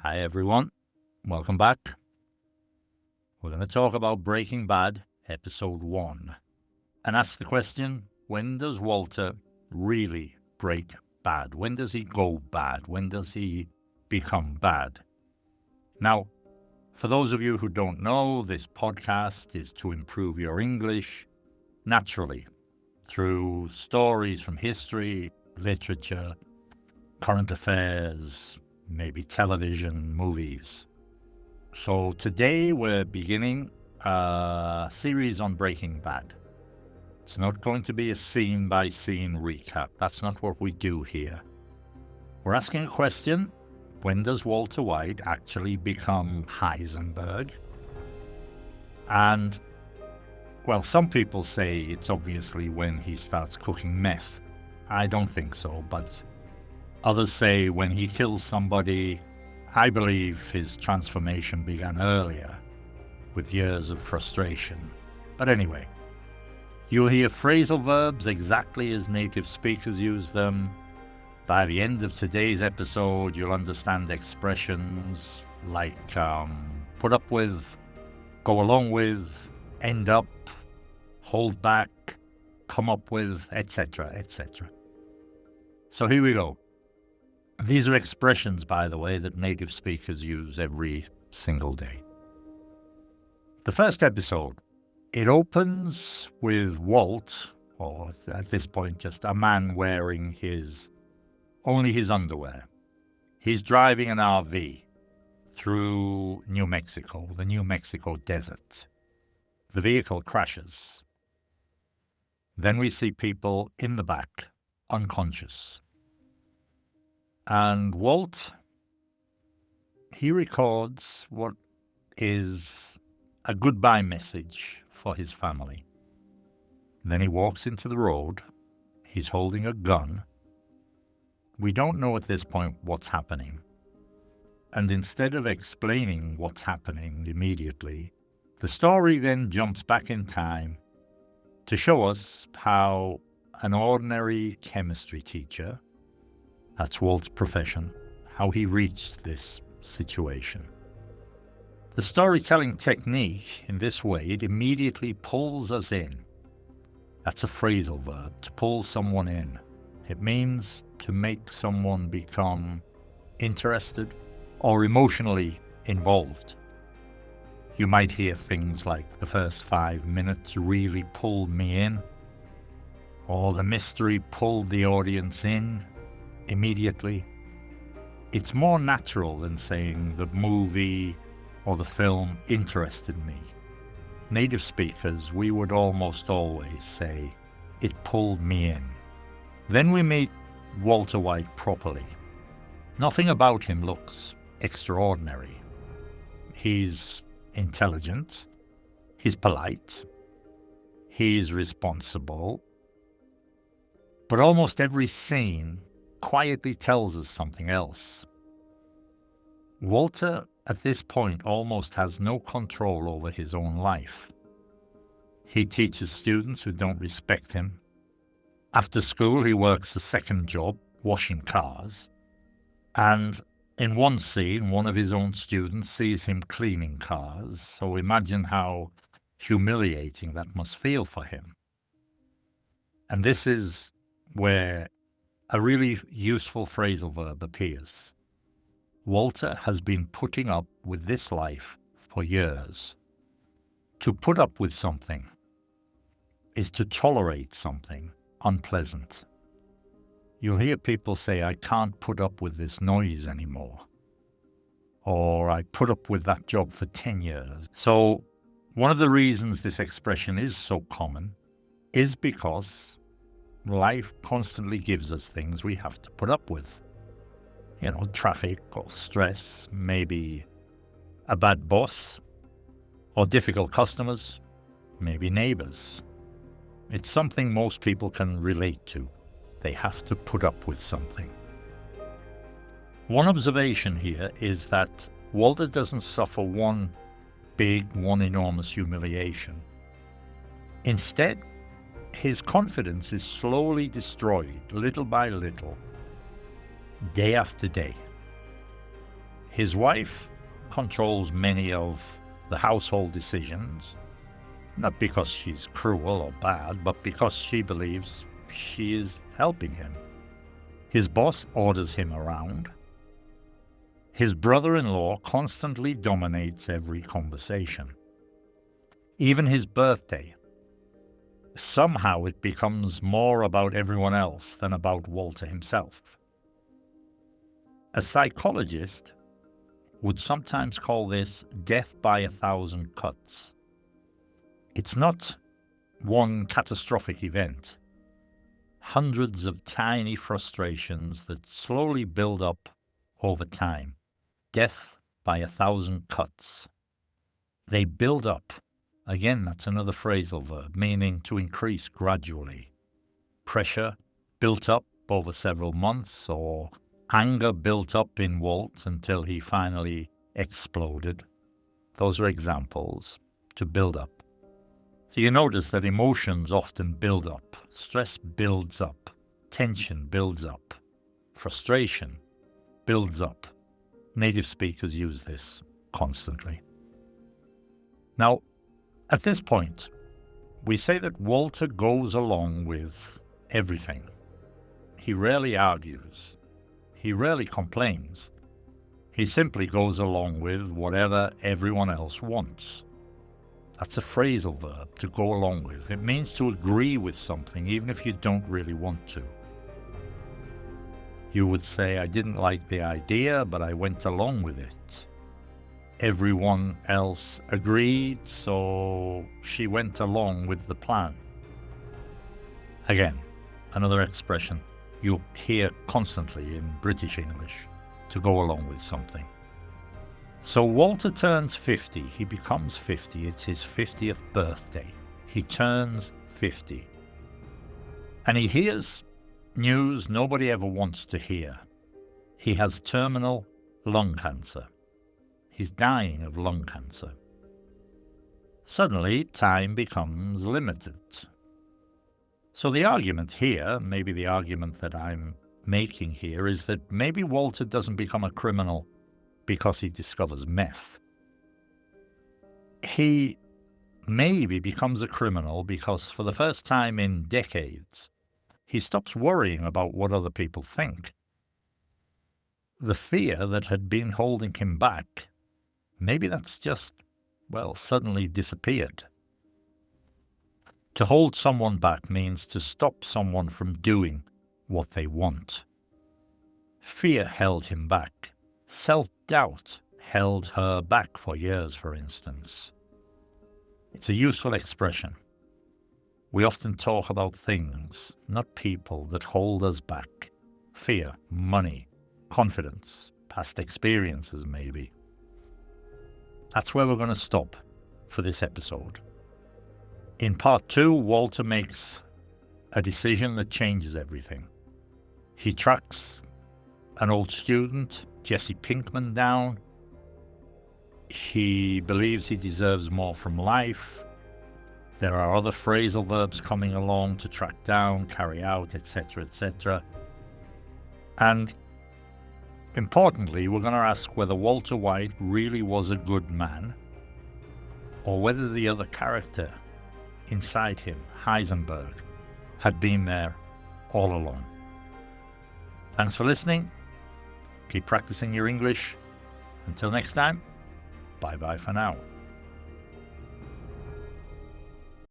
Hi everyone, welcome back. We're going to talk about Breaking Bad, episode 1, and ask the question, when does Walter really break bad? When does he go bad? When does he become bad? Now, for those of you who don't know, this podcast is to improve your English naturally through stories from history, literature, current affairs, maybe television, movies. So today we're beginning a series on Breaking Bad. It's not going to be a scene-by-scene recap. That's not what we do here. We're asking a question: when does Walter White actually become Heisenberg? And, well, some people say it's obviously when he starts cooking meth. I don't think so, but others say when he kills somebody. I believe his transformation began earlier, with years of frustration. But anyway, you'll hear phrasal verbs exactly as native speakers use them. By the end of today's episode, you'll understand expressions like put up with, go along with, end up, hold back, come up with, etc., etc. So here we go. These are expressions, by the way, that native speakers use every single day. The first episode, it opens with Walt, or at this point just a man wearing only his underwear. He's driving an RV through New Mexico, the New Mexico desert. The vehicle crashes. Then we see people in the back, unconscious. And Walt, he records what is a goodbye message for his family. Then he walks into the road. He's holding a gun. We don't know at this point what's happening. And instead of explaining what's happening immediately, the story then jumps back in time to show us how an ordinary chemistry teacher, that's Walt's profession, how he reached this situation. The storytelling technique, in this way, it immediately pulls us in. That's a phrasal verb, to pull someone in. It means to make someone become interested or emotionally involved. You might hear things like, the first 5 minutes really pulled me in, or the mystery pulled the audience in immediately. It's more natural than saying the movie or the film interested me. Native speakers, we would almost always say, it pulled me in. Then we meet Walter White properly. Nothing about him looks extraordinary. He's intelligent, he's polite, he's responsible, but almost every scene quietly tells us something else. Walter, at this point, almost has no control over his own life. He teaches students who don't respect him. After school, he works a second job, washing cars. And in one scene, one of his own students sees him cleaning cars. So imagine how humiliating that must feel for him. And this is where a really useful phrasal verb appears. Walter has been putting up with this life for years. To put up with something is to tolerate something unpleasant. You'll hear people say, I can't put up with this noise anymore. Or I put up with that job for 10 years. So one of the reasons this expression is so common is because life constantly gives us things we have to put up with. Traffic or stress, maybe a bad boss, or difficult customers, maybe neighbors. It's something most people can relate to. They have to put up with something. One observation here is that Walter doesn't suffer one enormous humiliation. Instead, his confidence is slowly destroyed, little by little, day after day. His wife controls many of the household decisions, not because she's cruel or bad, but because she believes she is helping him. His boss orders him around. His brother-in-law constantly dominates every conversation. Even his birthday. Somehow it becomes more about everyone else than about Walter himself. A psychologist would sometimes call this death by 1,000 cuts. It's not one catastrophic event. Hundreds of tiny frustrations that slowly build up over time. Death by 1,000 cuts. They build up. Again, that's another phrasal verb, meaning to increase gradually. Pressure built up over several months, or anger built up in Walt until he finally exploded. Those are examples to build up. So you notice that emotions often build up. Stress builds up. Tension builds up. Frustration builds up. Native speakers use this constantly. Now, at this point, we say that Walter goes along with everything. He rarely argues. He rarely complains. He simply goes along with whatever everyone else wants. That's a phrasal verb, to go along with. It means to agree with something, even if you don't really want to. You would say, I didn't like the idea, but I went along with it. Everyone else agreed, so she went along with the plan. Again, another expression you hear constantly in British English, to go along with something. So Walter turns 50. He becomes 50. It's his 50th birthday. He turns 50. And he hears news nobody ever wants to hear. He has terminal lung cancer. He's dying of lung cancer. Suddenly, time becomes limited. So the argument here, maybe the argument that I'm making here, is that maybe Walter doesn't become a criminal because he discovers meth. He maybe becomes a criminal because for the first time in decades, he stops worrying about what other people think. The fear that had been holding him back, maybe that's just, suddenly disappeared. To hold someone back means to stop someone from doing what they want. Fear held him back. Self-doubt held her back for years, for instance. It's a useful expression. We often talk about things, not people, that hold us back. Fear, money, confidence, past experiences maybe. That's where we're going to stop for this episode. In part 2, Walter makes a decision that changes everything. He tracks an old student, Jesse Pinkman, down. He believes he deserves more from life. There are other phrasal verbs coming along to track down, carry out, etc., etc. And importantly, we're going to ask whether Walter White really was a good man, or whether the other character inside him, Heisenberg, had been there all along. Thanks for listening. Keep practicing your English. Until next time, bye-bye for now.